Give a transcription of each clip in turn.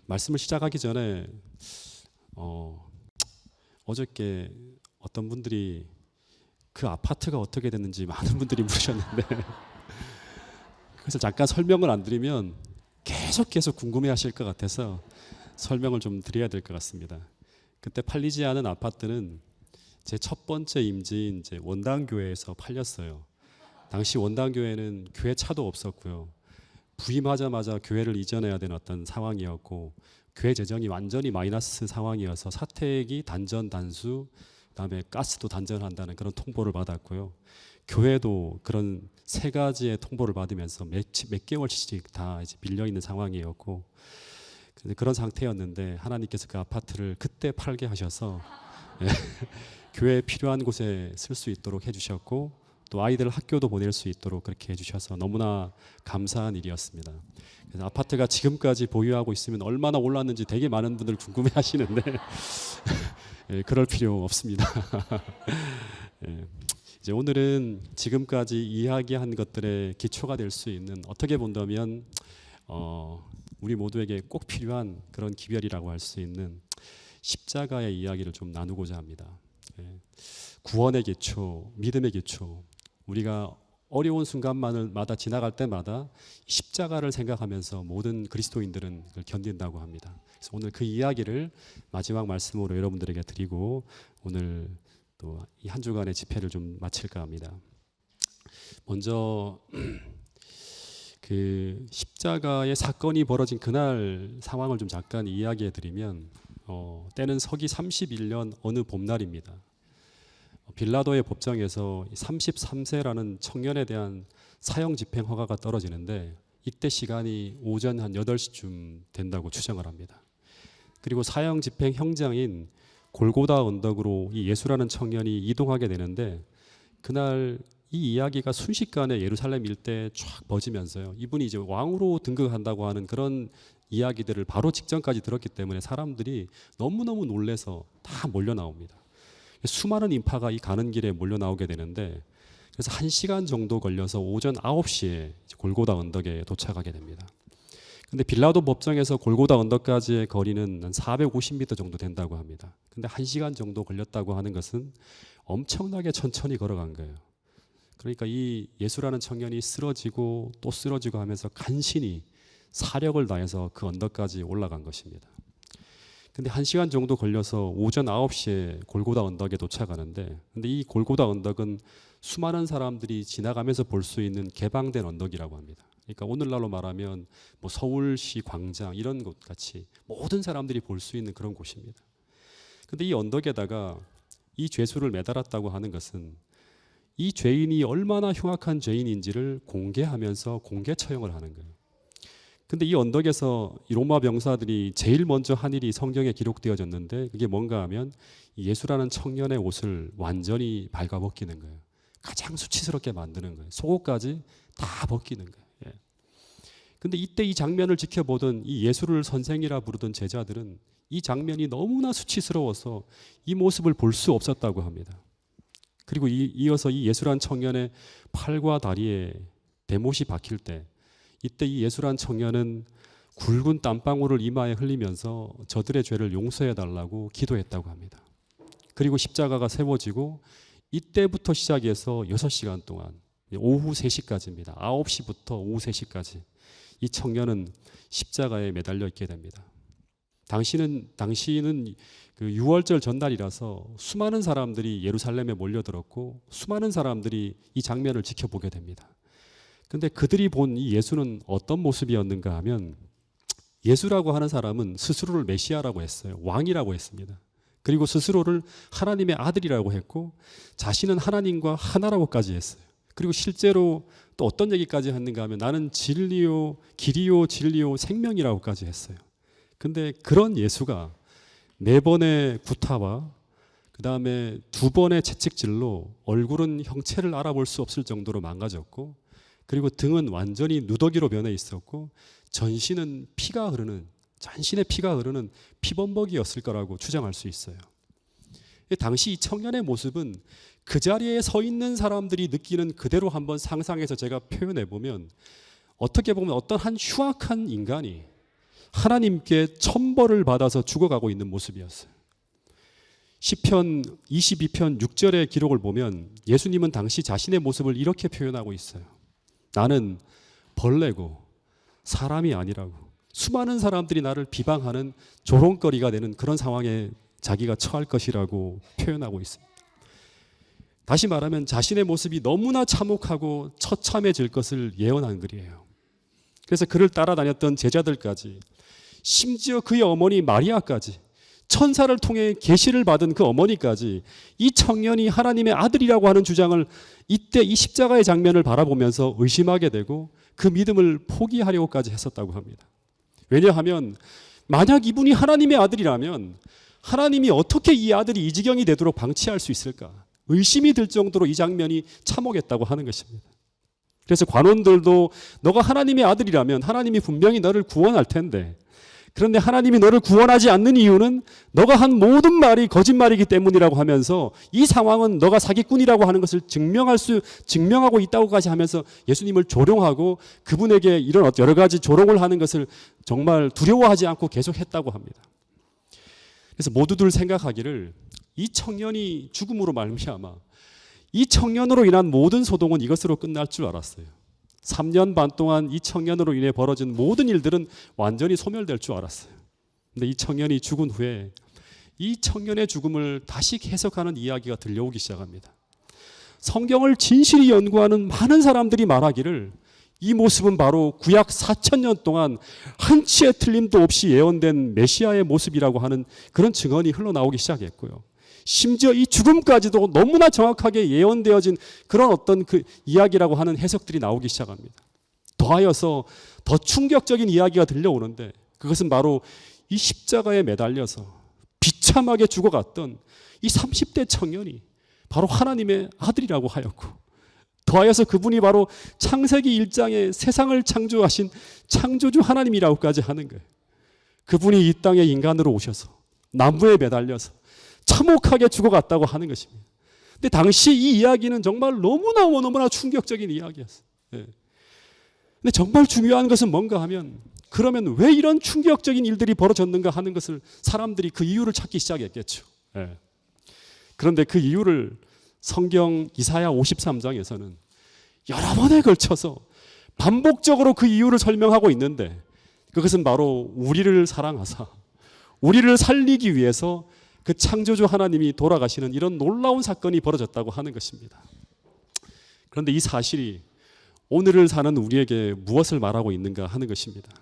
말씀을 시작하기 전에 어저께 어떤 분들이 그 아파트가 어떻게 됐는지 많은 분들이 물으셨는데 그래서 잠깐 설명을 안 드리면 계속 궁금해하실 것 같아서 설명을 좀 드려야 될 것 같습니다. 그때 팔리지 않은 아파트는 제 첫 번째 임지인 이제 원당교회에서 팔렸어요. 당시 원당교회는 교회 차도 없었고요. 부임하자마자 교회를 이전해야 되는 어떤 상황이었고 교회 재정이 완전히 마이너스 상황이어서 사택이 단전 단수, 그다음에 가스도 단전한다는 그런 통보를 받았고요. 교회도 그런 세 가지의 통보를 받으면서 몇 개월씩 다 이제 밀려 있는 상황이었고 그런 상태였는데 하나님께서 그 아파트를 그때 팔게 하셔서 교회에 필요한 곳에 쓸 수 있도록 해주셨고 또 아이들 학교도 보낼 수 있도록 그렇게 해주셔서 너무나 감사한 일이었습니다. 그래서 아파트가 지금까지 보유하고 있으면 얼마나 올랐는지 되게 많은 분들 궁금해하시는데 그럴 필요 없습니다. 이제 오늘은 지금까지 이야기한 것들의 기초가 될 수 있는 어떻게 본다면 우리 모두에게 꼭 필요한 그런 기별이라고 할 수 있는 십자가의 이야기를 좀 나누고자 합니다. 구원의 기초, 믿음의 기초. 우리가 어려운 순간마다 지나갈 때마다 십자가를 생각하면서 모든 그리스도인들은 그걸 견딘다고 합니다. 그래서 오늘 그 이야기를 마지막 말씀으로 여러분들에게 드리고 오늘 또 이 한 주간의 집회를 좀 마칠까 합니다. 먼저 그 십자가의 사건이 벌어진 그날 상황을 좀 잠깐 이야기해 드리면 때는 서기 31년 어느 봄날입니다. 빌라도의 법정에서 33세라는 청년에 대한 사형 집행 허가가 떨어지는데 이때 시간이 오전 한 8시쯤 된다고 추정을 합니다. 그리고 사형 집행 형장인 골고다 언덕으로 이 예수라는 청년이 이동하게 되는데 그날 이 이야기가 순식간에 예루살렘 일대에 쫙 퍼지면서요. 이분이 이제 왕으로 등극한다고 하는 그런 이야기들을 바로 직전까지 들었기 때문에 사람들이 너무너무 놀래서 다 몰려 나옵니다. 수많은 인파가 이 가는 길에 몰려 나오게 되는데 그래서 1시간 정도 걸려서 오전 9시에 골고다 언덕에 도착하게 됩니다. 근데 빌라도 법정에서 골고다 언덕까지의 거리는 한 450m 정도 된다고 합니다. 근데 1시간 정도 걸렸다고 하는 것은 엄청나게 천천히 걸어간 거예요. 그러니까 이 예수라는 청년이 쓰러지고 또 쓰러지고 하면서 간신히 사력을 다해서 그 언덕까지 올라간 것입니다. 근데 1시간 정도 걸려서 오전 9시에 골고다 언덕에 도착하는데 근데 이 골고다 언덕은 수많은 사람들이 지나가면서 볼 수 있는 개방된 언덕이라고 합니다. 그러니까 오늘날로 말하면 뭐 서울시 광장 이런 곳 같이 모든 사람들이 볼 수 있는 그런 곳입니다. 근데 이 언덕에다가 이 죄수를 매달았다고 하는 것은 이 죄인이 얼마나 흉악한 죄인인지를 공개하면서 공개 처형을 하는 거예요. 근데 이 언덕에서 이 로마 병사들이 제일 먼저 한 일이 성경에 기록되어졌는데 그게 뭔가 하면 예수라는 청년의 옷을 완전히 발가벗기는 거예요. 가장 수치스럽게 만드는 거예요. 속옷까지 다 벗기는 거예요. 근데 이때 이 장면을 지켜보던 이 예수를 선생이라 부르던 제자들은 이 장면이 너무나 수치스러워서 이 모습을 볼 수 없었다고 합니다. 그리고 이어서 이 예수란 청년의 팔과 다리에 대못이 박힐 때 이때 이 예수란 청년은 굵은 땀방울을 이마에 흘리면서 저들의 죄를 용서해 달라고 기도했다고 합니다. 그리고 십자가가 세워지고 이때부터 시작해서 6시간 동안 오후 3시까지입니다. 9시부터 오후 3시까지 이 청년은 십자가에 매달려 있게 됩니다. 당시는 그 6월절 전날이라서 수많은 사람들이 예루살렘에 몰려들었고 수많은 사람들이 이 장면을 지켜보게 됩니다. 근데 그들이 본 이 예수는 어떤 모습이었는가 하면 예수라고 하는 사람은 스스로를 메시아라고 했어요. 왕이라고 했습니다. 그리고 스스로를 하나님의 아들이라고 했고 자신은 하나님과 하나라고까지 했어요. 그리고 실제로 또 어떤 얘기까지 했는가 하면 나는 진리요 길이요 진리요 생명이라고까지 했어요. 근데 그런 예수가 4번의 구타와 그 다음에 2번의 채찍질로 얼굴은 형체를 알아볼 수 없을 정도로 망가졌고 그리고 등은 완전히 누더기로 변해 있었고 전신의 피가 흐르는 피범벅이었을 거라고 추정할 수 있어요. 당시 이 청년의 모습은 그 자리에 서 있는 사람들이 느끼는 그대로 한번 상상해서 제가 표현해 보면 어떻게 보면 어떤 한 흉악한 인간이 하나님께 천벌을 받아서 죽어가고 있는 모습이었어요. 시편 22편 6절의 기록을 보면 예수님은 당시 자신의 모습을 이렇게 표현하고 있어요. 나는 벌레고 사람이 아니라고, 수많은 사람들이 나를 비방하는 조롱거리가 되는 그런 상황에 자기가 처할 것이라고 표현하고 있습니다. 다시 말하면 자신의 모습이 너무나 참혹하고 처참해질 것을 예언한 글이에요. 그래서 그를 따라다녔던 제자들까지, 심지어 그의 어머니 마리아까지, 천사를 통해 계시를 받은 그 어머니까지 이 청년이 하나님의 아들이라고 하는 주장을 이때 이 십자가의 장면을 바라보면서 의심하게 되고 그 믿음을 포기하려고까지 했었다고 합니다. 왜냐하면 만약 이분이 하나님의 아들이라면 하나님이 어떻게 이 아들이 이 지경이 되도록 방치할 수 있을까? 의심이 들 정도로 이 장면이 참혹했다고 하는 것입니다. 그래서 관원들도 너가 하나님의 아들이라면 하나님이 분명히 너를 구원할 텐데, 그런데 하나님이 너를 구원하지 않는 이유는 너가 한 모든 말이 거짓말이기 때문이라고 하면서 이 상황은 너가 사기꾼이라고 하는 것을 증명하고 있다고까지 하면서 예수님을 조롱하고 그분에게 이런 여러 가지 조롱을 하는 것을 정말 두려워하지 않고 계속했다고 합니다. 그래서 모두들 생각하기를 이 청년이 죽음으로 말미암아 이 청년으로 인한 모든 소동은 이것으로 끝날 줄 알았어요. 3년 반 동안 이 청년으로 인해 벌어진 모든 일들은 완전히 소멸될 줄 알았어요. 그런데 이 청년이 죽은 후에 이 청년의 죽음을 다시 해석하는 이야기가 들려오기 시작합니다. 성경을 진실히 연구하는 많은 사람들이 말하기를 이 모습은 바로 구약 4,000년 동안 한치의 틀림도 없이 예언된 메시아의 모습이라고 하는 그런 증언이 흘러나오기 시작했고요. 심지어 이 죽음까지도 너무나 정확하게 예언되어진 그런 어떤 그 이야기라고 하는 해석들이 나오기 시작합니다. 더하여서 더 충격적인 이야기가 들려오는데 그것은 바로 이 십자가에 매달려서 비참하게 죽어갔던 이 30대 청년이 바로 하나님의 아들이라고 하였고, 더하여서 그분이 바로 창세기 1장에 세상을 창조하신 창조주 하나님이라고까지 하는 거예요. 그분이 이 땅에 인간으로 오셔서 나무에 매달려서 참혹하게 죽어갔다고 하는 것입니다. 근데 당시 이 이야기는 정말 너무나 충격적인 이야기였어요. 근데 정말 중요한 것은 뭔가 하면, 그러면 왜 이런 충격적인 일들이 벌어졌는가 하는 것을 사람들이 그 이유를 찾기 시작했겠죠. 그런데 그 이유를 성경 이사야 53장에서는 여러 번에 걸쳐서 반복적으로 그 이유를 설명하고 있는데, 그것은 바로 우리를 사랑하사 우리를 살리기 위해서 그 창조주 하나님이 돌아가시는 이런 놀라운 사건이 벌어졌다고 하는 것입니다. 그런데 이 사실이 오늘을 사는 우리에게 무엇을 말하고 있는가 하는 것입니다.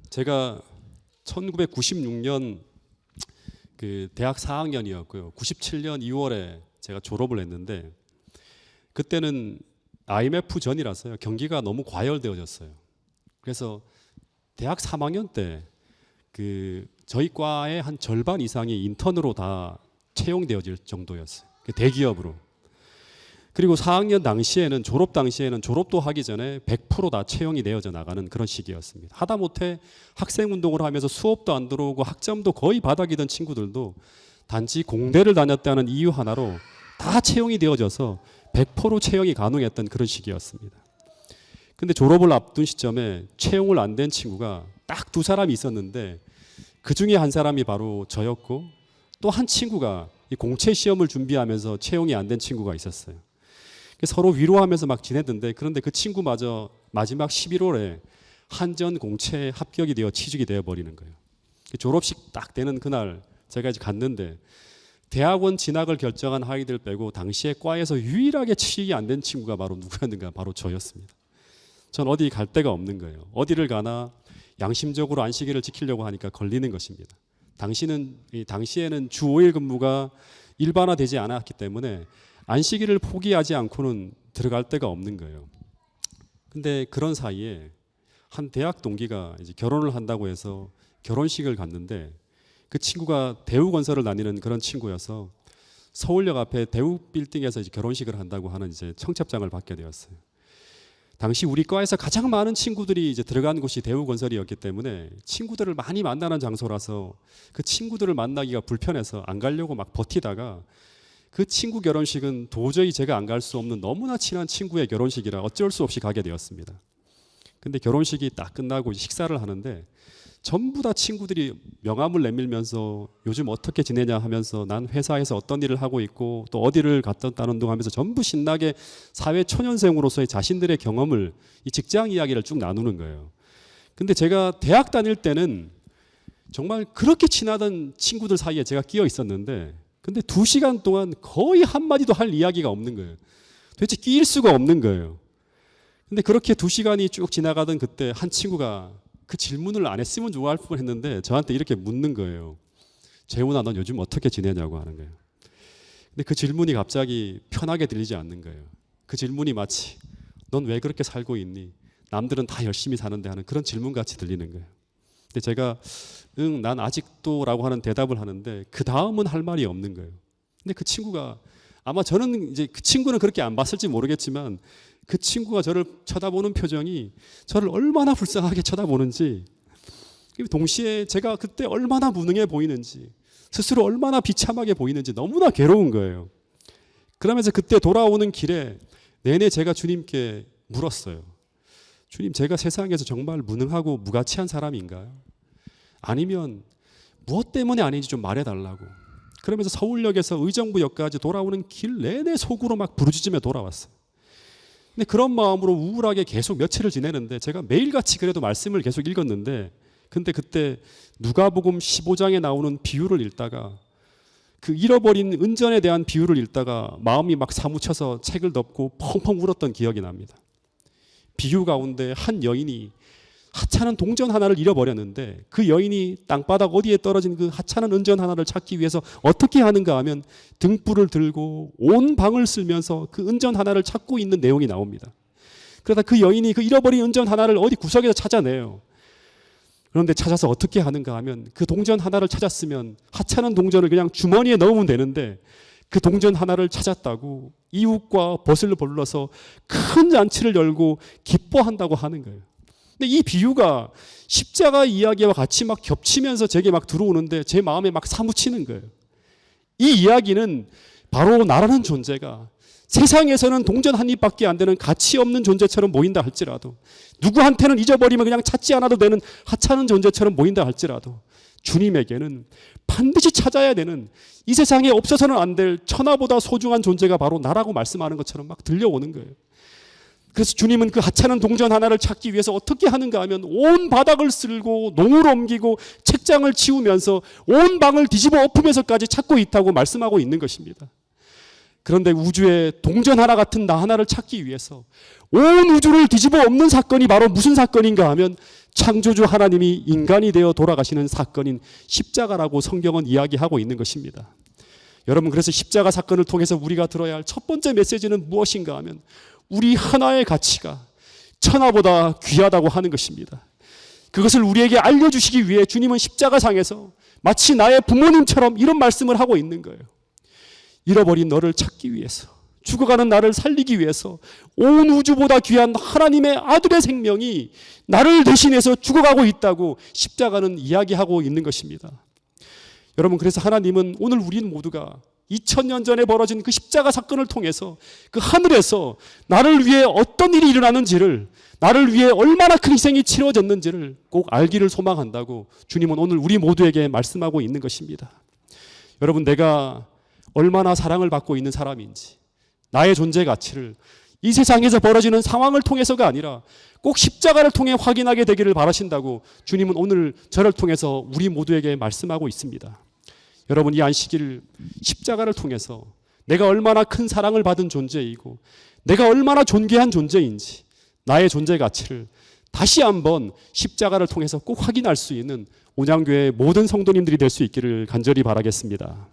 제가 1996년 그 대학 4학년이었고요. 97년 2월에 제가 졸업을 했는데, 그때는 IMF 전이라서요. 경기가 너무 과열되어졌어요. 그래서 대학 3학년 때 저희 과의 한 절반 이상이 인턴으로 다 채용되어질 정도였어요. 대기업으로. 그리고 4학년 당시에는, 졸업 당시에는 졸업도 하기 전에 100% 다 채용이 되어져 나가는 그런 시기였습니다. 하다못해 학생운동을 하면서 수업도 안 들어오고 학점도 거의 바닥이던 친구들도 단지 공대를 다녔다는 이유 하나로 다 채용이 되어져서 100% 채용이 가능했던 그런 시기였습니다. 근데 졸업을 앞둔 시점에 채용을 안 된 친구가 딱 2사람이 있었는데, 그 중에 한 사람이 바로 저였고, 또 한 친구가 이 공채 시험을 준비하면서 채용이 안 된 친구가 있었어요. 서로 위로하면서 막 지내던데, 그런데 그 친구마저 마지막 11월에 한전 공채에 합격이 되어 취직이 되어 버리는 거예요. 졸업식 딱 되는 그날 제가 이제 갔는데, 대학원 진학을 결정한 아이들 빼고 당시에 과에서 유일하게 취직이 안 된 친구가 바로 누구였는가? 바로 저였습니다. 전 어디 갈 데가 없는 거예요. 어디를 가나 양심적으로 안식일을 지키려고 하니까 걸리는 것입니다. 당시에는 주 5일 근무가 일반화되지 않았기 때문에 안식일을 포기하지 않고는 들어갈 데가 없는 거예요. 근데 그런 사이에 한 대학 동기가 이제 결혼을 한다고 해서 결혼식을 갔는데, 그 친구가 대우건설을 다니는 그런 친구여서 서울역 앞에 대우 빌딩에서 이제 결혼식을 한다고 하는 이제 청첩장을 받게 되었어요. 당시 우리 과에서 가장 많은 친구들이 이제 들어간 곳이 대우건설이었기 때문에 친구들을 많이 만나는 장소라서 그 친구들을 만나기가 불편해서 안 가려고 막 버티다가, 그 친구 결혼식은 도저히 제가 안 갈 수 없는 너무나 친한 친구의 결혼식이라 어쩔 수 없이 가게 되었습니다. 근데 결혼식이 딱 끝나고 식사를 하는데 전부 다 친구들이 명함을 내밀면서 요즘 어떻게 지내냐 하면서 난 회사에서 어떤 일을 하고 있고 또 어디를 갔다 왔다는 둥 하면서 전부 신나게 사회 초년생으로서의 자신들의 경험을, 이 직장 이야기를 쭉 나누는 거예요. 근데 제가 대학 다닐 때는 정말 그렇게 친하던 친구들 사이에 제가 끼어 있었는데, 근데 2시간 동안 거의 한마디도 할 이야기가 없는 거예요. 도대체 끼일 수가 없는 거예요. 근데 그렇게 2시간이 쭉 지나가던 그때 한 친구가 그 질문을 안 했으면 좋아할 뻔했는데 저한테 이렇게 묻는 거예요. 재훈아, 넌 요즘 어떻게 지내냐고 하는 거예요. 근데 그 질문이 갑자기 편하게 들리지 않는 거예요. 그 질문이 마치 넌 왜 그렇게 살고 있니? 남들은 다 열심히 사는데 하는 그런 질문같이 들리는 거예요. 근데 제가 응, 난 아직도 라고 하는 대답을 하는데 그 다음은 할 말이 없는 거예요. 근데 그 친구가, 아마 저는 이제 그 친구는 그렇게 안 봤을지 모르겠지만 그 친구가 저를 쳐다보는 표정이 저를 얼마나 불쌍하게 쳐다보는지, 동시에 제가 그때 얼마나 무능해 보이는지, 스스로 얼마나 비참하게 보이는지 너무나 괴로운 거예요. 그러면서 그때 돌아오는 길에 내내 제가 주님께 물었어요. 주님, 제가 세상에서 정말 무능하고 무가치한 사람인가요? 아니면 무엇 때문에 아닌지 좀 말해달라고. 그러면서 서울역에서 의정부역까지 돌아오는 길 내내 속으로 막 부르짖으며 돌아왔어요. 근데 그런 마음으로 우울하게 계속 며칠을 지내는데 제가 매일같이 그래도 말씀을 계속 읽었는데, 근데 그때 누가복음 15장에 나오는 비유를 읽다가, 그 잃어버린 은전에 대한 비유를 읽다가 마음이 막 사무쳐서 책을 덮고 펑펑 울었던 기억이 납니다. 비유 가운데 한 여인이 하찮은 동전 하나를 잃어버렸는데 그 여인이 땅바닥 어디에 떨어진 그 하찮은 은전 하나를 찾기 위해서 어떻게 하는가 하면 등불을 들고 온 방을 쓸면서 그 은전 하나를 찾고 있는 내용이 나옵니다. 그러다 그 여인이 그 잃어버린 은전 하나를 어디 구석에서 찾아내요. 그런데 찾아서 어떻게 하는가 하면 그 동전 하나를 찾았으면 하찮은 동전을 그냥 주머니에 넣으면 되는데 그 동전 하나를 찾았다고 이웃과 벗을 불러서 큰 잔치를 열고 기뻐한다고 하는 거예요. 근데 이 비유가 십자가 이야기와 같이 막 겹치면서 제게 막 들어오는데 제 마음에 막 사무치는 거예요. 이 이야기는 바로 나라는 존재가 세상에서는 동전 한 입밖에 안 되는 가치 없는 존재처럼 보인다 할지라도, 누구한테는 잊어버리면 그냥 찾지 않아도 되는 하찮은 존재처럼 보인다 할지라도, 주님에게는 반드시 찾아야 되는, 이 세상에 없어서는 안 될 천하보다 소중한 존재가 바로 나라고 말씀하는 것처럼 막 들려오는 거예요. 그래서 주님은 그 하찮은 동전 하나를 찾기 위해서 어떻게 하는가 하면 온 바닥을 쓸고 농을 옮기고 책장을 치우면서 온 방을 뒤집어 엎으면서까지 찾고 있다고 말씀하고 있는 것입니다. 그런데 우주에 동전 하나 같은 나 하나를 찾기 위해서 온 우주를 뒤집어 엎는 사건이 바로 무슨 사건인가 하면 창조주 하나님이 인간이 되어 돌아가시는 사건인 십자가라고 성경은 이야기하고 있는 것입니다. 여러분, 그래서 십자가 사건을 통해서 우리가 들어야 할 첫 번째 메시지는 무엇인가 하면 우리 하나의 가치가 천하보다 귀하다고 하는 것입니다. 그것을 우리에게 알려주시기 위해 주님은 십자가상에서 마치 나의 부모님처럼 이런 말씀을 하고 있는 거예요. 잃어버린 너를 찾기 위해서, 죽어가는 나를 살리기 위해서 온 우주보다 귀한 하나님의 아들의 생명이 나를 대신해서 죽어가고 있다고 십자가는 이야기하고 있는 것입니다. 여러분, 그래서 하나님은 오늘 우리는 모두가 2000년 전에 벌어진 그 십자가 사건을 통해서 그 하늘에서 나를 위해 어떤 일이 일어나는지를, 나를 위해 얼마나 큰 희생이 치러졌는지를 꼭 알기를 소망한다고 주님은 오늘 우리 모두에게 말씀하고 있는 것입니다. 여러분, 내가 얼마나 사랑을 받고 있는 사람인지, 나의 존재 가치를 이 세상에서 벌어지는 상황을 통해서가 아니라 꼭 십자가를 통해 확인하게 되기를 바라신다고 주님은 오늘 저를 통해서 우리 모두에게 말씀하고 있습니다. 여러분, 이 안식일 십자가를 통해서 내가 얼마나 큰 사랑을 받은 존재이고 내가 얼마나 존귀한 존재인지, 나의 존재 가치를 다시 한번 십자가를 통해서 꼭 확인할 수 있는 온양교회 모든 성도님들이 될 수 있기를 간절히 바라겠습니다.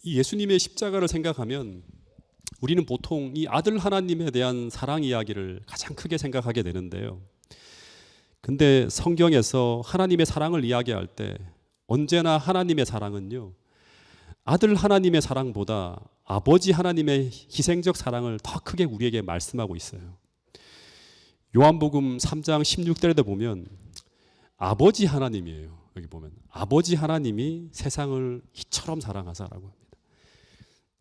이 예수님의 십자가를 생각하면 우리는 보통 이 아들 하나님에 대한 사랑 이야기를 가장 크게 생각하게 되는데요. 근데 성경에서 하나님의 사랑을 이야기할 때 언제나 하나님의 사랑은요, 아들 하나님의 사랑보다 아버지 하나님의 희생적 사랑을 더 크게 우리에게 말씀하고 있어요. 요한복음 3장 16절에도 보면 아버지 하나님이에요. 여기 보면 아버지 하나님이 세상을 이처럼 사랑하사라고 합니다.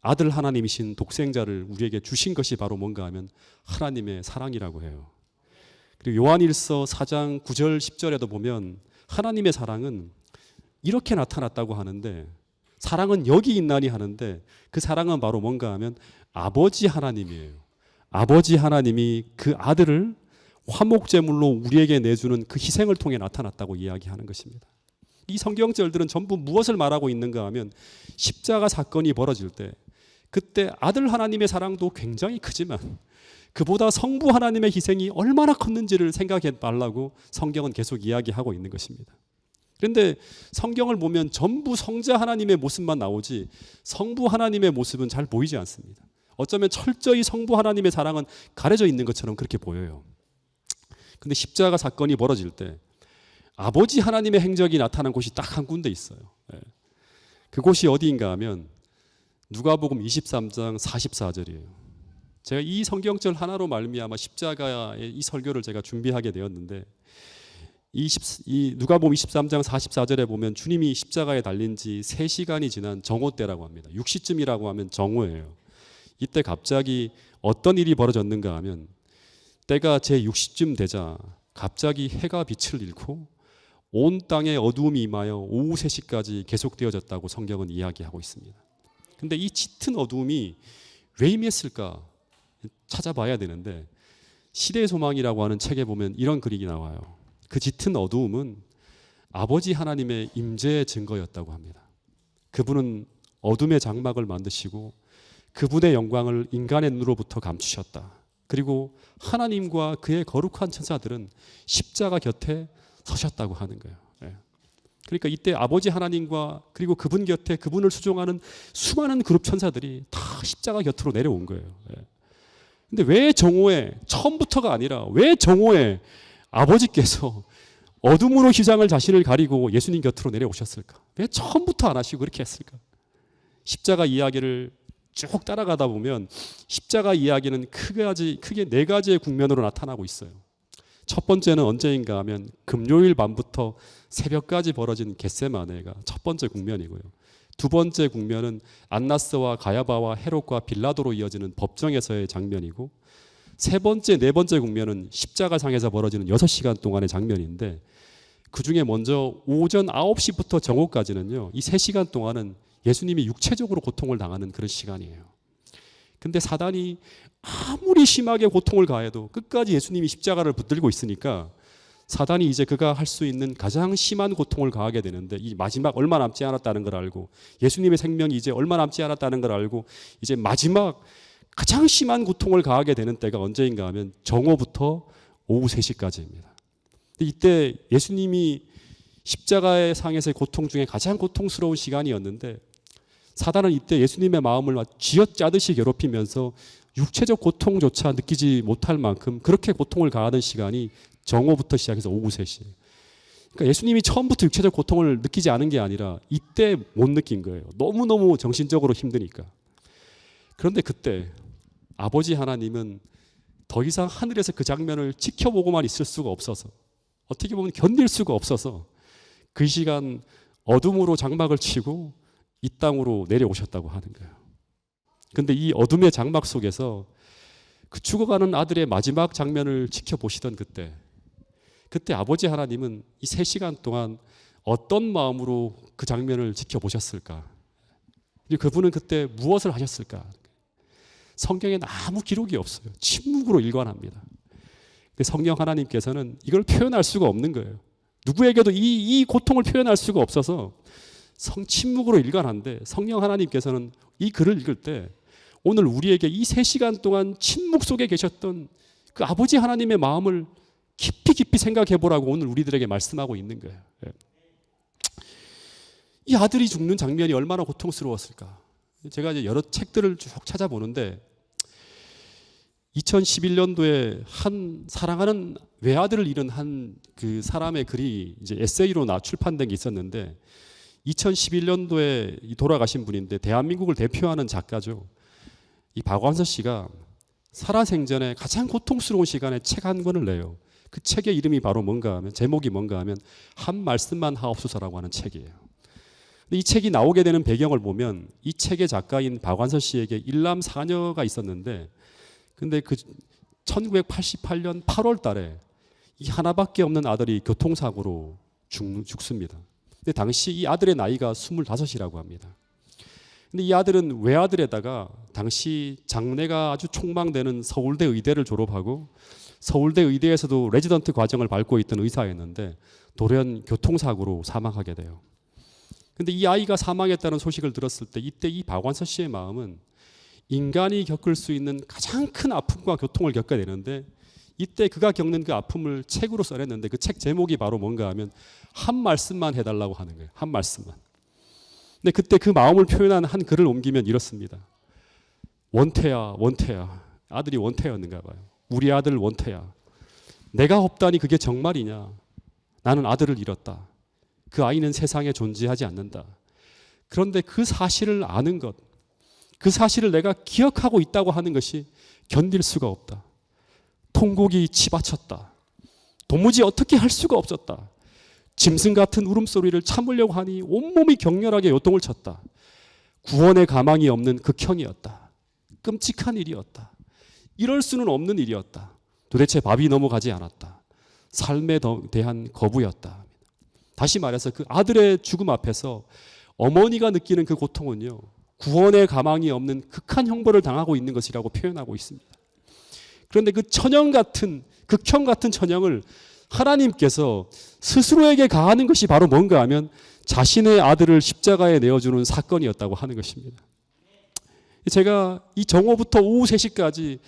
아들 하나님이신 독생자를 우리에게 주신 것이 바로 뭔가 하면 하나님의 사랑이라고 해요. 그리고 요한일서 4장 9절 10절에도 보면 하나님의 사랑은 이렇게 나타났다고 하는데, 사랑은 여기 있나니 하는데, 그 사랑은 바로 뭔가 하면 아버지 하나님이에요. 아버지 하나님이 그 아들을 화목제물로 우리에게 내주는 그 희생을 통해 나타났다고 이야기하는 것입니다. 이 성경절들은 전부 무엇을 말하고 있는가 하면, 십자가 사건이 벌어질 때 그때 아들 하나님의 사랑도 굉장히 크지만 그보다 성부 하나님의 희생이 얼마나 컸는지를 생각해 달라고 성경은 계속 이야기하고 있는 것입니다. 그런데 성경을 보면 전부 성자 하나님의 모습만 나오지 성부 하나님의 모습은 잘 보이지 않습니다. 어쩌면 철저히 성부 하나님의 사랑은 가려져 있는 것처럼 그렇게 보여요. 근데 십자가 사건이 벌어질 때 아버지 하나님의 행적이 나타난 곳이 딱 한 군데 있어요. 그곳이 어디인가 하면 누가복음 23장 44절이에요. 제가 이 성경절 하나로 말미암아 십자가의 이 설교를 제가 준비하게 되었는데, 이 누가복음 23장 44절에 보면 주님이 십자가에 달린 지 3시간이 지난 정오 때라고 합니다. 6시쯤이라고 하면 정오예요. 이때 갑자기 어떤 일이 벌어졌는가 하면, 때가 제 6시쯤 되자 갑자기 해가 빛을 잃고 온 땅에 어두움이 임하여 오후 3시까지 계속되어졌다고 성경은 이야기하고 있습니다. 근데 이 짙은 어두움이 왜 임했을까 찾아봐야 되는데, 시대의 소망이라고 하는 책에 보면 이런 글이 나와요. 그 짙은 어두움은 아버지 하나님의 임재의 증거였다고 합니다. 그분은 어둠의 장막을 만드시고 그분의 영광을 인간의 눈으로부터 감추셨다. 그리고 하나님과 그의 거룩한 천사들은 십자가 곁에 서셨다고 하는 거예요. 그러니까 이때 아버지 하나님과 그리고 그분 곁에 그분을 수종하는 수많은 그룹 천사들이 다 십자가 곁으로 내려온 거예요. 근데 왜 정오에, 처음부터가 아니라 왜 정오에 아버지께서 어둠으로 휘장을 자신을 가리고 예수님 곁으로 내려오셨을까? 왜 처음부터 안 하시고 그렇게 했을까? 십자가 이야기를 쭉 따라가다 보면 십자가 이야기는 크게 4가지의 국면으로 나타나고 있어요. 첫 번째는 언제인가 하면 금요일 밤부터 새벽까지 벌어진 겟세마네가 첫 번째 국면이고요. 두 번째 국면은 안나스와 가야바와 헤롯과 빌라도로 이어지는 법정에서의 장면이고, 세 번째, 네 번째 국면은 십자가상에서 벌어지는 6시간 동안의 장면인데, 그중에 먼저 오전 9시부터 정오까지는요, 이 3시간 동안은 예수님이 육체적으로 고통을 당하는 그런 시간이에요. 근데 사단이 아무리 심하게 고통을 가해도 끝까지 예수님이 십자가를 붙들고 있으니까 사단이 이제 그가 할 수 있는 가장 심한 고통을 가하게 되는데, 이 마지막 얼마 남지 않았다는 걸 알고, 예수님의 생명이 이제 얼마 남지 않았다는 걸 알고 이제 마지막 가장 심한 고통을 가하게 되는 때가 언제인가 하면 정오부터 오후 3시까지입니다. 이때 예수님이 십자가의 상에서의 고통 중에 가장 고통스러운 시간이었는데, 사단은 이때 예수님의 마음을 쥐어짜듯이 괴롭히면서 육체적 고통조차 느끼지 못할 만큼 그렇게 고통을 가하는 시간이 정오부터 시작해서 오후 3시. 그러니까 예수님이 처음부터 육체적 고통을 느끼지 않은 게 아니라 이때 못 느낀 거예요. 너무너무 정신적으로 힘드니까. 그런데 그때 아버지 하나님은 더 이상 하늘에서 그 장면을 지켜보고만 있을 수가 없어서, 어떻게 보면 견딜 수가 없어서 그 시간 어둠으로 장막을 치고 이 땅으로 내려오셨다고 하는 거예요. 그런데 이 어둠의 장막 속에서 그 죽어가는 아들의 마지막 장면을 지켜보시던 그때 아버지 하나님은 이 3시간 동안 어떤 마음으로 그 장면을 지켜보셨을까? 그리고 그분은 그때 무엇을 하셨을까? 성경에 아무 기록이 없어요. 침묵으로 일관합니다. 성령 하나님께서는 이걸 표현할 수가 없는 거예요. 누구에게도 이 고통을 표현할 수가 없어서 침묵으로 일관한데, 성령 하나님께서는 이 글을 읽을 때 오늘 우리에게 이 3시간 동안 침묵 속에 계셨던 그 아버지 하나님의 마음을 깊이 생각해 보라고 오늘 우리들에게 말씀하고 있는 거예요. 이 아들이 죽는 장면이 얼마나 고통스러웠을까? 제가 이제 여러 책들을 쭉 찾아보는데 2011년도에 한 사랑하는 외아들을 잃은 한 그 사람의 글이 이제 에세이로 출판된 게 있었는데, 2011년도에 돌아가신 분인데 대한민국을 대표하는 작가죠. 이 박완서 씨가 살아생전에 가장 고통스러운 시간에 책 한 권을 내요. 그 책의 이름이 바로 뭔가 하면, 제목이 뭔가 하면 한 말씀만 하옵소서라고 하는 책이에요. 이 책이 나오게 되는 배경을 보면 이 책의 작가인 박완서 씨에게 일남 사녀가 있었는데, 근데 그 1988년 8월 달에 이 하나밖에 없는 아들이 교통사고로 죽습니다. 근데 당시 이 아들의 나이가 25이라고 합니다. 근데 이 아들은 외아들에다가 당시 장래가 아주 촉망되는 서울대 의대를 졸업하고 서울대 의대에서도 레지던트 과정을 밟고 있던 의사였는데 돌연 교통사고로 사망하게 돼요. 근데 이 아이가 사망했다는 소식을 들었을 때 이때 이 박완서 씨의 마음은 인간이 겪을 수 있는 가장 큰 아픔과 고통을 겪어야 되는데, 이때 그가 겪는 그 아픔을 책으로 써냈는데 그 책 제목이 바로 뭔가 하면 한 말씀만 해달라고 하는 거예요. 한 말씀만. 근데 그때 그 마음을 표현한 한 글을 옮기면 이렇습니다. 원태야, 원태야. 아들이 원태였는가 봐요. 우리 아들 원태야. 내가 없다니 그게 정말이냐. 나는 아들을 잃었다. 그 아이는 세상에 존재하지 않는다. 그런데 그 사실을 아는 것, 그 사실을 내가 기억하고 있다고 하는 것이 견딜 수가 없다. 통곡이 치받쳤다. 도무지 어떻게 할 수가 없었다. 짐승 같은 울음소리를 참으려고 하니 온몸이 격렬하게 요동을 쳤다. 구원의 가망이 없는 극형이었다. 끔찍한 일이었다. 이럴 수는 없는 일이었다. 도대체 밥이 넘어가지 않았다. 삶에 대한 거부였다. 다시 말해서 그 아들의 죽음 앞에서 어머니가 느끼는 그 고통은요, 구원의 가망이 없는 극한 형벌을 당하고 있는 것이라고 표현하고 있습니다. 그런데 그 천형 같은, 극형 같은 천형을 하나님께서 스스로에게 가하는 것이 바로 뭔가 하면 자신의 아들을 십자가에 내어주는 사건이었다고 하는 것입니다. 제가 이 정오부터 오후 3시까지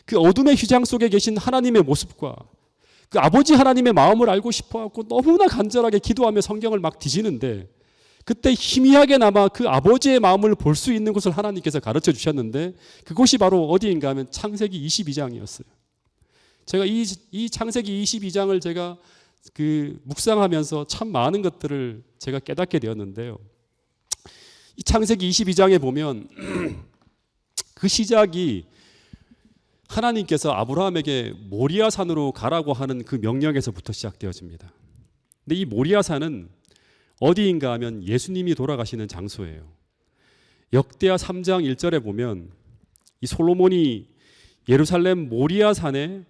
그 어둠의 휘장 속에 계신 하나님의 모습과 그 아버지 하나님의 마음을 알고 싶어갖고 너무나 간절하게 기도하며 성경을 막 뒤지는데, 그때 희미하게나마 그 아버지의 마음을 볼 수 있는 것을 하나님께서 가르쳐 주셨는데, 그것이 바로 어디인가 하면 창세기 22장이었어요. 제가 이 창세기 22장을 제가 그 묵상하면서 참 많은 것들을 제가 깨닫게 되었는데요. 이 창세기 22장에 보면 그 시작이 하나님께서 아브라함에게 모리아산으로 가라고 하는 그 명령에서부터 시작되어집니다. 근데 이 모리아산은 어디인가 하면 예수님이 돌아가시는 장소예요. 역대하 3장 1절에 보면 이 솔로몬이 예루살렘 모리아산에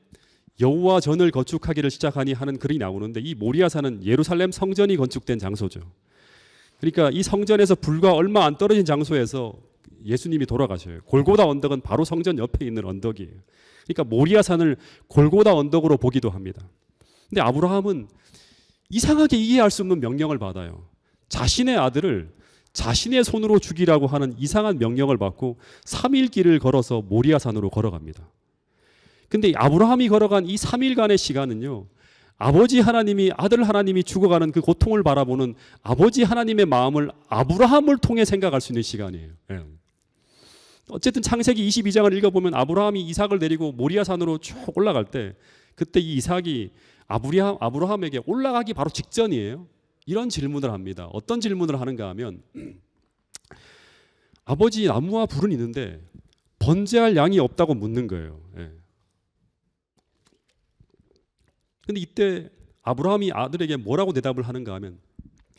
여호와 전을 건축하기를 시작하니 하는 글이 나오는데, 이 모리아산은 예루살렘 성전이 건축된 장소죠. 그러니까 이 성전에서 불과 얼마 안 떨어진 장소에서 예수님이 돌아가셔요. 골고다 언덕은 바로 성전 옆에 있는 언덕이에요. 그러니까 모리아산을 골고다 언덕으로 보기도 합니다. 근데 아브라함은 이상하게 이해할 수 없는 명령을 받아요. 자신의 아들을 자신의 손으로 죽이라고 하는 이상한 명령을 받고 3일 길을 걸어서 모리아산으로 걸어갑니다. 근데 아브라함이 걸어간 이 3일간의 시간은요, 아버지 하나님이, 아들 하나님이 죽어가는 그 고통을 바라보는 아버지 하나님의 마음을 아브라함을 통해 생각할 수 있는 시간이에요. 어쨌든 창세기 22장을 읽어보면 아브라함이 이삭을 데리고 모리아산으로 쭉 올라갈 때, 그때 이 이삭이 아브라함에게 올라가기 바로 직전이에요. 이런 질문을 합니다. 어떤 질문을 하는가 하면, 아버지, 나무와 불은 있는데 번제할 양이 없다고 묻는 거예요. 근데 이때 아브라함이 아들에게 뭐라고 대답을 하는가 하면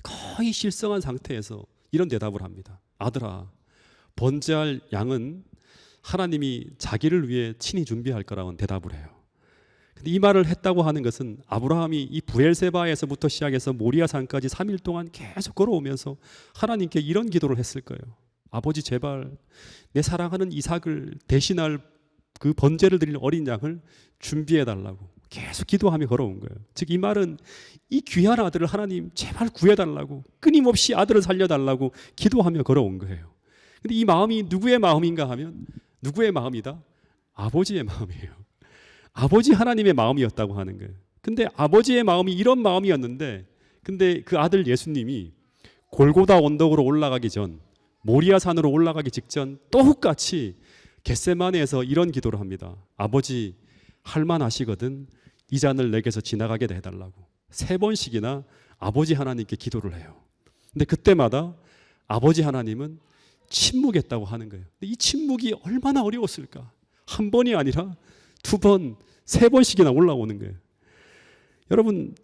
거의 실성한 상태에서 이런 대답을 합니다. 아들아, 번제할 양은 하나님이 자기를 위해 친히 준비할 거라고 대답을 해요. 근데 이 말을 했다고 하는 것은 아브라함이 이 브엘세바에서부터 시작해서 모리아산까지 3일 동안 계속 걸어오면서 하나님께 이런 기도를 했을 거예요. 아버지, 제발 내 사랑하는 이삭을 대신할 그 번제를 드릴 어린 양을 준비해 달라고 계속 기도하며 걸어온 거예요. 즉 이 말은 이 귀한 아들을 하나님 제발 구해달라고, 끊임없이 아들을 살려달라고 기도하며 걸어온 거예요. 근데 이 마음이 누구의 마음인가 하면, 누구의 마음이다? 아버지의 마음이에요. 아버지 하나님의 마음이었다고 하는 거예요. 근데 아버지의 마음이 이런 마음이었는데, 근데 그 아들 예수님이 골고다 언덕으로 올라가기 전, 모리아산으로 올라가기 직전 똑같이 겟세마네에서 이런 기도를 합니다. 아버지, 할만하시거든 이 잔을 내게서 지나가게 해달라고 3번씩이나 아버지 하나님께 기도를 해요. 근데 그때마다 아버지 하나님은 침묵했다고 하는 거예요. 근데 이 침묵이 얼마나 어려웠을까? 한 번이 아니라 2번, 3번씩이나 올라오는 거예요. 여러분,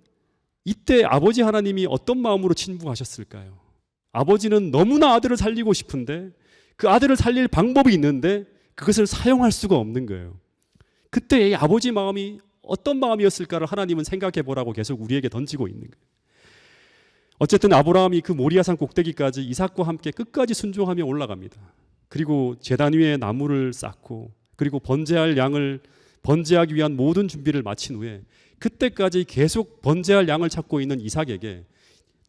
이때 아버지 하나님이 어떤 마음으로 침묵하셨을까요? 아버지는 너무나 아들을 살리고 싶은데 그 아들을 살릴 방법이 있는데 그것을 사용할 수가 없는 거예요. 그때 이 아버지 마음이 어떤 마음이었을까를 하나님은 생각해 보라고 계속 우리에게 던지고 있는 거예요. 어쨌든 아브라함이 그 모리아산 꼭대기까지 이삭과 함께 끝까지 순종하며 올라갑니다. 그리고 제단 위에 나무를 쌓고 그리고 번제하기 위한 모든 준비를 마친 후에 그때까지 계속 번제할 양을 찾고 있는 이삭에게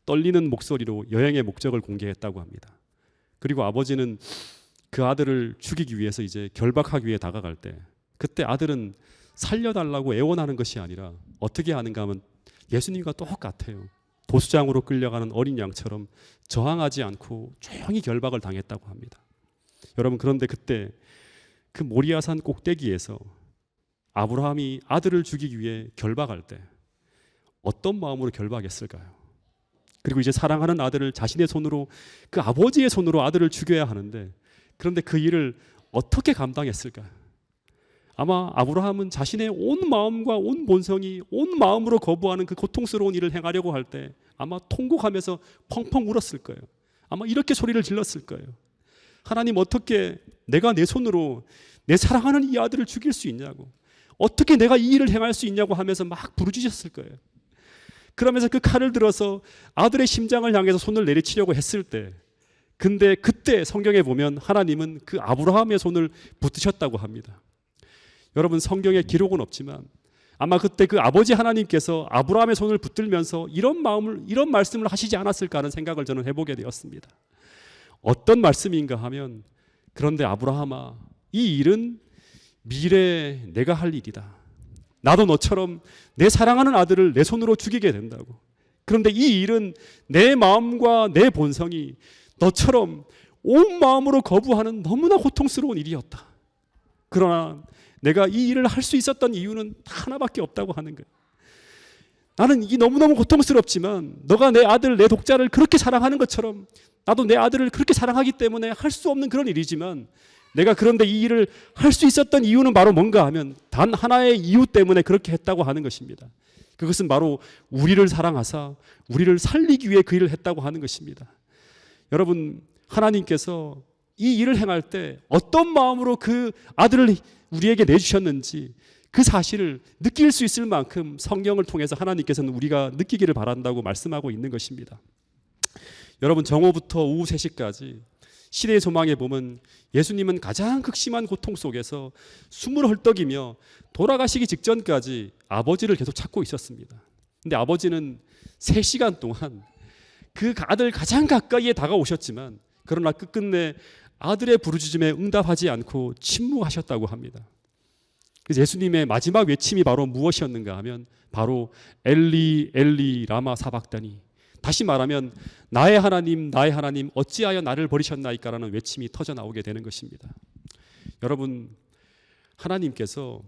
떨리는 목소리로 여행의 목적을 공개했다고 합니다. 그리고 아버지는 그 아들을 죽이기 위해서 이제 결박하기 위해 다가갈 때 그때 아들은 살려달라고 애원하는 것이 아니라 어떻게 하는가 하면 예수님과 똑같아요. 보수장으로 끌려가는 어린 양처럼 저항하지 않고 조용히 결박을 당했다고 합니다. 여러분, 그런데 그때 그 모리아산 꼭대기에서 아브라함이 아들을 죽이기 위해 결박할 때 어떤 마음으로 결박했을까요? 그리고 이제 사랑하는 아들을 자신의 손으로, 그 아버지의 손으로 아들을 죽여야 하는데 그런데 그 일을 어떻게 감당했을까요? 아마 아브라함은 자신의 온 마음과 온 본성이 온 마음으로 거부하는 그 고통스러운 일을 행하려고 할 때 아마 통곡하면서 펑펑 울었을 거예요. 아마 이렇게 소리를 질렀을 거예요. 하나님, 어떻게 내가 내 손으로 내 사랑하는 이 아들을 죽일 수 있냐고, 어떻게 내가 이 일을 행할 수 있냐고 하면서 막 부르짖었을 거예요. 그러면서 그 칼을 들어서 아들의 심장을 향해서 손을 내리치려고 했을 때, 근데 그때 성경에 보면 하나님은 그 아브라함의 손을 붙드셨다고 합니다. 여러분, 성경에 기록은 없지만 아마 그때 그 아버지 하나님께서 아브라함의 손을 붙들면서 이런 말씀을 하시지 않았을까 하는 생각을 저는 해보게 되었습니다. 어떤 말씀인가 하면, 그런데 아브라함아, 이 일은 미래에 내가 할 일이다. 나도 너처럼 내 사랑하는 아들을 내 손으로 죽이게 된다고. 그런데 이 일은 내 마음과 내 본성이 너처럼 온 마음으로 거부하는 너무나 고통스러운 일이었다. 그러나 내가 이 일을 할 수 있었던 이유는 하나밖에 없다고 하는 거예요. 나는 이게 너무너무 고통스럽지만 너가 내 아들, 내 독자를 그렇게 사랑하는 것처럼 나도 내 아들을 그렇게 사랑하기 때문에 할 수 없는 그런 일이지만, 내가 그런데 이 일을 할 수 있었던 이유는 바로 뭔가 하면 단 하나의 이유 때문에 그렇게 했다고 하는 것입니다. 그것은 바로 우리를 사랑하사 우리를 살리기 위해 그 일을 했다고 하는 것입니다. 여러분, 하나님께서 이 일을 행할 때 어떤 마음으로 그 아들을 우리에게 내주셨는지 그 사실을 느낄 수 있을 만큼 성경을 통해서 하나님께서는 우리가 느끼기를 바란다고 말씀하고 있는 것입니다. 여러분, 정오부터 오후 3시까지 시대의 소망에 보면 예수님은 가장 극심한 고통 속에서 숨을 헐떡이며 돌아가시기 직전까지 아버지를 계속 찾고 있었습니다. 근데 아버지는 3시간 동안 그 아들 가장 가까이에 다가오셨지만 그러나 끝끝내 아들의 부르짖음에 응답하지 않고 침묵하셨다고 합니다. 그래서 예수님의 마지막 외침이 바로 무엇이었는가 하면 바로 엘리 엘리 라마 사박다니, 다시 말하면 나의 하나님 나의 하나님 어찌하여 나를 버리셨나이까라는 외침이 터져 나오게 되는 것입니다. 여러분, 하나님께서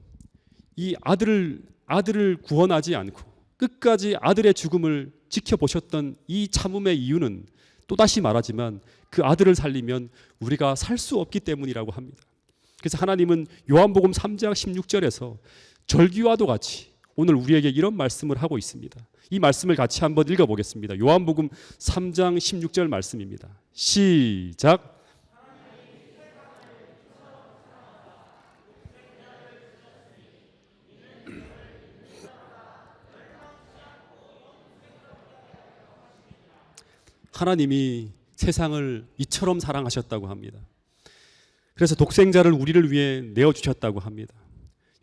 이 아들을 구원하지 않고 끝까지 아들의 죽음을 지켜보셨던 이 참음의 이유는 또다시 말하지만 그 아들을 살리면 우리가 살 수 없기 때문이라고 합니다. 그래서 하나님은 요한복음 3장 16절에서 절기와도 같이 오늘 우리에게 이런 말씀을 하고 있습니다. 이 말씀을 같이 한번 읽어보겠습니다. 요한복음 3장 16절 말씀입니다. 시작. 하나님이 세상을 이처럼 사랑하셨다고 합니다. 그래서 독생자를 우리를 위해 내어주셨다고 합니다.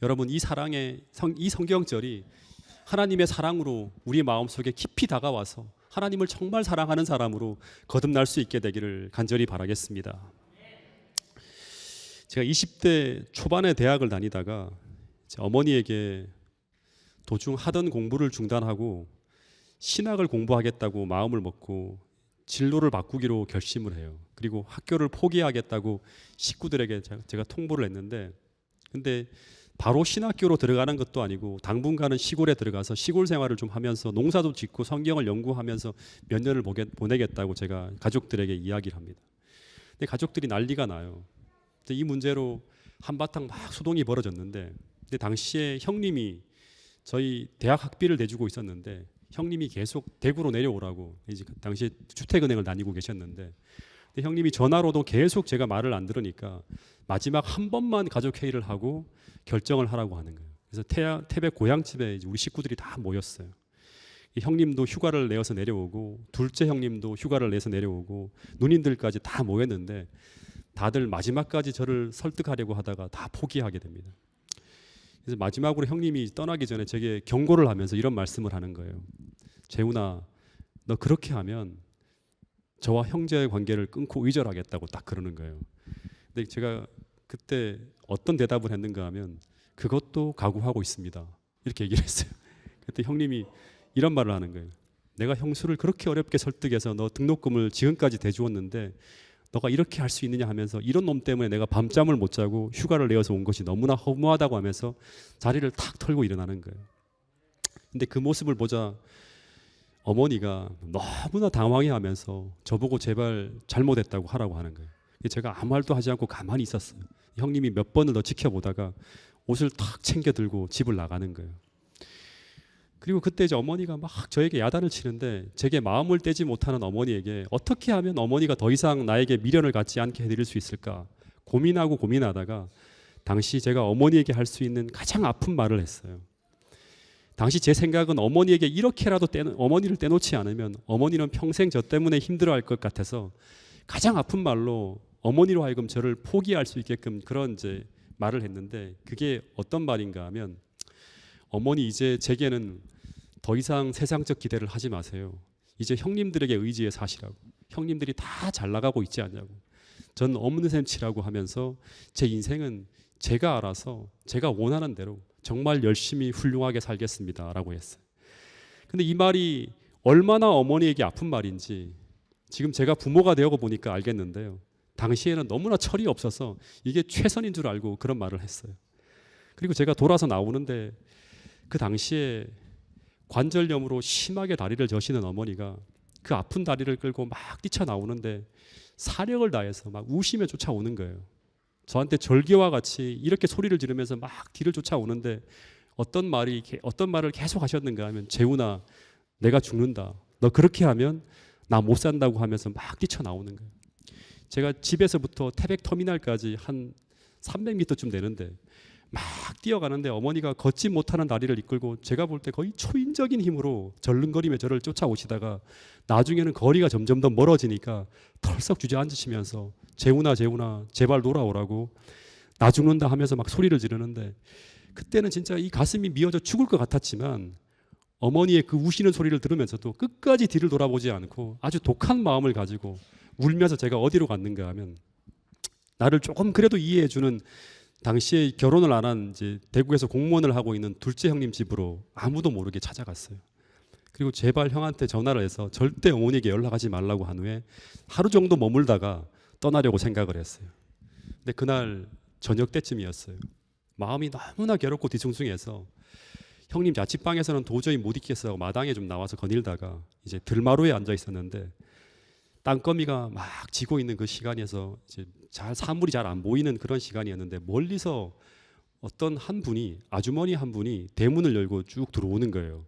여러분, 이 성경절이 하나님의 사랑으로 우리 마음속에 깊이 다가와서 하나님을 정말 사랑하는 사람으로 거듭날 수 있게 되기를 간절히 바라겠습니다. 제가 20대 초반에 대학을 다니다가 어머니에게 도중 하던 공부를 중단하고 신학을 공부하겠다고 마음을 먹고 진로를 바꾸기로 결심을 해요. 그리고 학교를 포기하겠다고 식구들에게 제가 통보를 했는데, 근데 바로 신학교로 들어가는 것도 아니고 당분간은 시골에 들어가서 시골 생활을 좀 하면서 농사도 짓고 성경을 연구하면서 몇 년을 보내겠다고 제가 가족들에게 이야기를 합니다. 근데 가족들이 난리가 나요. 이 문제로 한바탕 막 소동이 벌어졌는데, 근데 당시에 형님이 저희 대학 학비를 내주고 있었는데 형님이 계속 대구로 내려오라고, 이제 그 당시에 주택은행을 다니고 계셨는데, 근데 형님이 전화로도 계속 제가 말을 안 들으니까 마지막 한 번만 가족 회의를 하고 결정을 하라고 하는 거예요. 그래서 태백 고향집에 우리 식구들이 다 모였어요. 이 형님도 휴가를 내어서 내려오고, 둘째 형님도 휴가를 내서 내려오고, 누님들까지 다 모였는데 다들 마지막까지 저를 설득하려고 하다가 다 포기하게 됩니다. 그래서 마지막으로 형님이 떠나기 전에 제게 경고를 하면서 이런 말씀을 하는 거예요. 재훈아, 너 그렇게 하면 저와 형제의 관계를 끊고 의절하겠다고 딱 그러는 거예요. 근데 제가 그때 어떤 대답을 했는가 하면, 그것도 각오하고 있습니다, 이렇게 얘기를 했어요. 그때 형님이 이런 말을 하는 거예요. 내가 형수를 그렇게 어렵게 설득해서 너 등록금을 지금까지 대주었는데 너가 이렇게 할 수 있느냐 하면서, 이런 놈 때문에 내가 밤잠을 못 자고 휴가를 내어서 온 것이 너무나 허무하다고 하면서 자리를 탁 털고 일어나는 거예요. 근데 그 모습을 보자 어머니가 너무나 당황해하면서 저보고 제발 잘못했다고 하라고 하는 거예요. 제가 아무 말도 하지 않고 가만히 있었어요. 형님이 몇 번을 더 지켜보다가 옷을 탁 챙겨 들고 집을 나가는 거예요. 그리고 그때 이제 어머니가 막 저에게 야단을 치는데, 제게 마음을 떼지 못하는 어머니에게 어떻게 하면 어머니가 더 이상 나에게 미련을 갖지 않게 해드릴 수 있을까 고민하다가 당시 제가 어머니에게 할 수 있는 가장 아픈 말을 했어요. 당시 제 생각은 어머니에게 이렇게라도 어머니를 떼놓지 않으면 어머니는 평생 저 때문에 힘들어할 것 같아서 가장 아픈 말로 어머니로 하여금 저를 포기할 수 있게끔 그런 이제 말을 했는데, 그게 어떤 말인가 하면, 어머니 이제 제게는 더 이상 세상적 기대를 하지 마세요. 이제 형님들에게 의지해 사시라고. 형님들이 다 잘 나가고 있지 않냐고. 전 없는 셈 치라고 하면서 제 인생은 제가 알아서 제가 원하는 대로 정말 열심히 훌륭하게 살겠습니다라고 했어요. 근데 이 말이 얼마나 어머니에게 아픈 말인지 지금 제가 부모가 되어 보니까 알겠는데요. 당시에는 너무나 철이 없어서 이게 최선인 줄 알고 그런 말을 했어요. 그리고 제가 돌아서 나오는데 그 당시에 관절염으로 심하게 다리를 저시는 어머니가 그 아픈 다리를 끌고 막 뛰쳐나오는데 사력을 다해서 막 우시며 쫓아오는 거예요. 저한테 절기와 같이 이렇게 소리를 지르면서 막 뒤를 쫓아오는데 어떤 말을 계속 하셨는가 하면, 재훈아, 내가 죽는다. 너 그렇게 하면 나 못 산다고 하면서 막 뛰쳐나오는 거예요. 제가 집에서부터 태백터미널까지 한 300m쯤 되는데 막 뛰어가는데 어머니가 걷지 못하는 다리를 이끌고 제가 볼 때 거의 초인적인 힘으로 절름거리며 저를 쫓아오시다가 나중에는 거리가 점점 더 멀어지니까 털썩 주저앉으시면서 재훈아 제발 돌아오라고, 나 죽는다 하면서 막 소리를 지르는데, 그때는 진짜 이 가슴이 미어져 죽을 것 같았지만 어머니의 그 우시는 소리를 들으면서도 끝까지 뒤를 돌아보지 않고 아주 독한 마음을 가지고 울면서 제가 어디로 갔는가 하면, 나를 조금 그래도 이해해주는, 당시에 결혼을 안 한 이제 대구에서 공무원을 하고 있는 둘째 형님 집으로 아무도 모르게 찾아갔어요. 그리고 제발 형한테 전화를 해서 절대 어머니에게 연락하지 말라고 한 후에 하루 정도 머물다가 떠나려고 생각을 했어요. 근데 그날 저녁 때쯤이었어요. 마음이 너무나 괴롭고 뒤숭숭해서 형님 자취방에서는 도저히 못 있겠어요. 마당에 좀 나와서 거닐다가 이제 들마루에 앉아 있었는데 땅거미가 막 지고 있는 그 시간에서 이제 사물이 잘 안 보이는 그런 시간이었는데, 멀리서 어떤 한 분이, 아주머니 한 분이 대문을 열고 쭉 들어오는 거예요.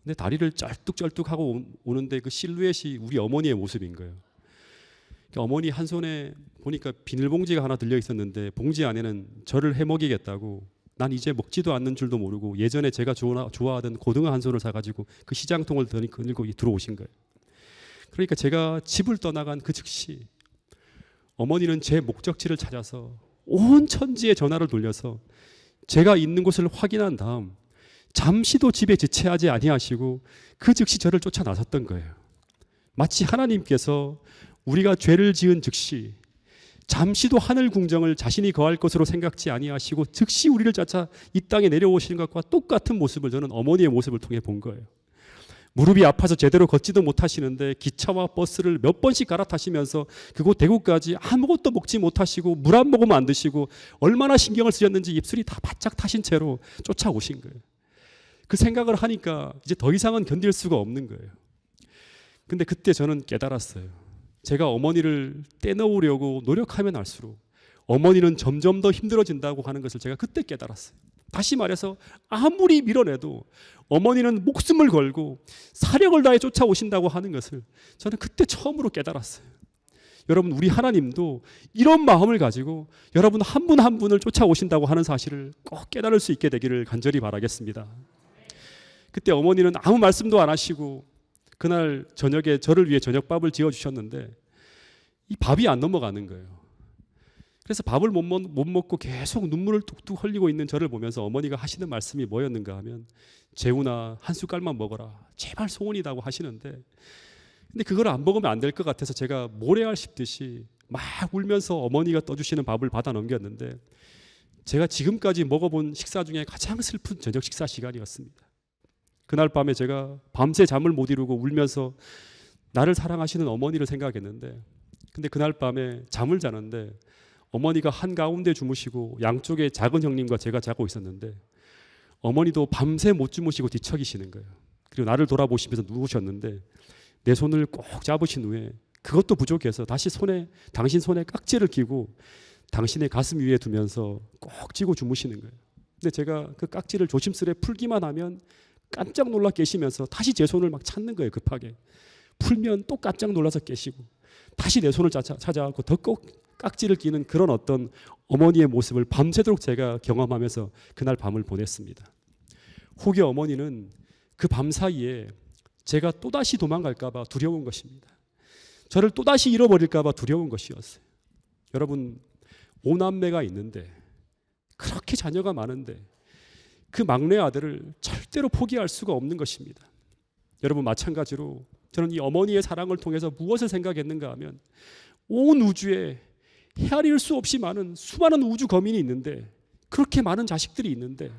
근데 다리를 쩔뚝쩔뚝하고 오는데 그 실루엣이 우리 어머니의 모습인 거예요. 그러니까 어머니 한 손에 보니까 비닐봉지가 하나 들려 있었는데 봉지 안에는 저를 해먹이겠다고, 난 이제 먹지도 않는 줄도 모르고 예전에 제가 좋아하던 고등어 한 손을 사가지고 그 시장통을 들고 들어오신 거예요. 그러니까 제가 집을 떠나간 그 즉시 어머니는 제 목적지를 찾아서 온 천지에 전화를 돌려서 제가 있는 곳을 확인한 다음 잠시도 집에 지체하지 아니하시고 그 즉시 저를 쫓아 나섰던 거예요. 마치 하나님께서 우리가 죄를 지은 즉시 잠시도 하늘 궁정을 자신이 거할 것으로 생각지 아니하시고 즉시 우리를 쫓아 이 땅에 내려오시는 것과 똑같은 모습을 저는 어머니의 모습을 통해 본 거예요. 무릎이 아파서 제대로 걷지도 못하시는데 기차와 버스를 몇 번씩 갈아타시면서 그곳 대구까지 아무것도 먹지 못하시고 물 한 모금 안 드시고 얼마나 신경을 쓰셨는지 입술이 다 바짝 타신 채로 쫓아오신 거예요. 그 생각을 하니까 이제 더 이상은 견딜 수가 없는 거예요. 근데 그때 저는 깨달았어요. 제가 어머니를 떼놓으려고 노력하면 할수록 어머니는 점점 더 힘들어진다고 하는 것을 제가 그때 깨달았어요. 다시 말해서 아무리 밀어내도 어머니는 목숨을 걸고 사력을 다해 쫓아오신다고 하는 것을 저는 그때 처음으로 깨달았어요. 여러분, 우리 하나님도 이런 마음을 가지고 여러분 한 분 한 분을 쫓아오신다고 하는 사실을 꼭 깨달을 수 있게 되기를 간절히 바라겠습니다. 그때 어머니는 아무 말씀도 안 하시고 그날 저녁에 저를 위해 저녁밥을 지어주셨는데 이 밥이 안 넘어가는 거예요. 그래서 밥을 못 먹고 계속 눈물을 뚝뚝 흘리고 있는 저를 보면서 어머니가 하시는 말씀이 뭐였는가 하면, 재훈아, 한 숟갈만 먹어라, 제발 소원이다고 하시는데, 근데 그걸 안 먹으면 안 될 것 같아서 제가 모래알 씹듯이 막 울면서 어머니가 떠주시는 밥을 받아 넘겼는데, 제가 지금까지 먹어본 식사 중에 가장 슬픈 저녁 식사 시간이었습니다. 그날 밤에 제가 밤새 잠을 못 이루고 울면서 나를 사랑하시는 어머니를 생각했는데, 근데 그날 밤에 잠을 자는데 어머니가 한가운데 주무시고 양쪽에 작은 형님과 제가 자고 있었는데, 어머니도 밤새 못 주무시고 뒤척이시는 거예요. 그리고 나를 돌아보시면서 누우셨는데 내 손을 꼭 잡으신 후에 그것도 부족해서 다시 당신 손에 깍지를 끼고 당신의 가슴 위에 두면서 꼭 쥐고 주무시는 거예요. 근데 제가 그 깍지를 조심스레 풀기만 하면 깜짝 놀라 깨시면서 다시 제 손을 막 찾는 거예요. 급하게 풀면 또 깜짝 놀라서 깨시고 다시 내 손을 찾아갖고 더 꼭 깍지를 끼는 그런 어떤 어머니의 모습을 밤새도록 제가 경험하면서 그날 밤을 보냈습니다. 혹여 어머니는 그 밤 사이에 제가 또다시 도망갈까 봐 두려운 것입니다. 저를 또다시 잃어버릴까 봐 두려운 것이었어요. 여러분, 5남매가 있는데, 그렇게 자녀가 많은데 그 막내 아들을 절대로 포기할 수가 없는 것입니다. 여러분, 마찬가지로 저는 이 어머니의 사랑을 통해서 무엇을 생각했는가 하면, 온 우주에 헤아릴 수 없이 많은 수많은 우주 거민이 있는데, 그렇게 많은 자식들이 있는데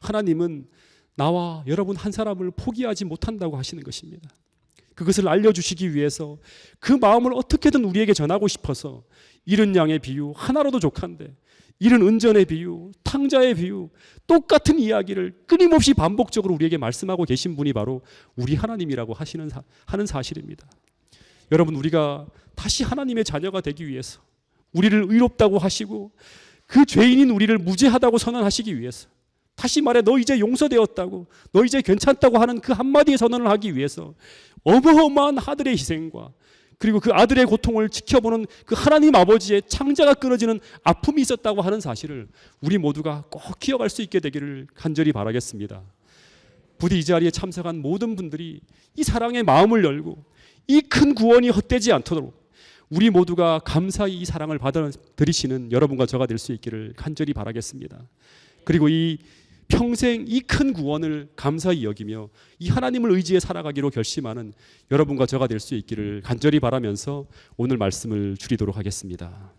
하나님은 나와 여러분 한 사람을 포기하지 못한다고 하시는 것입니다. 그것을 알려주시기 위해서 그 마음을 어떻게든 우리에게 전하고 싶어서 잃은 양의 비유 하나로도 족한데, 잃은 은전의 비유, 탕자의 비유, 똑같은 이야기를 끊임없이 반복적으로 우리에게 말씀하고 계신 분이 바로 우리 하나님이라고 하는 사실입니다. 여러분, 우리가 다시 하나님의 자녀가 되기 위해서, 우리를 의롭다고 하시고 그 죄인인 우리를 무죄하다고 선언하시기 위해서, 다시 말해 너 이제 용서되었다고, 너 이제 괜찮다고 하는 그 한마디의 선언을 하기 위해서 어마어마한 아들의 희생과 그리고 그 아들의 고통을 지켜보는 그 하나님 아버지의 창자가 끊어지는 아픔이 있었다고 하는 사실을 우리 모두가 꼭 기억할 수 있게 되기를 간절히 바라겠습니다. 부디 이 자리에 참석한 모든 분들이 이 사랑의 마음을 열고 이 큰 구원이 헛되지 않도록 우리 모두가 감사히 이 사랑을 받아들이시는 여러분과 저가 될 수 있기를 간절히 바라겠습니다. 그리고 이 평생 이 큰 구원을 감사히 여기며 이 하나님을 의지해 살아가기로 결심하는 여러분과 저가 될 수 있기를 간절히 바라면서 오늘 말씀을 줄이도록 하겠습니다.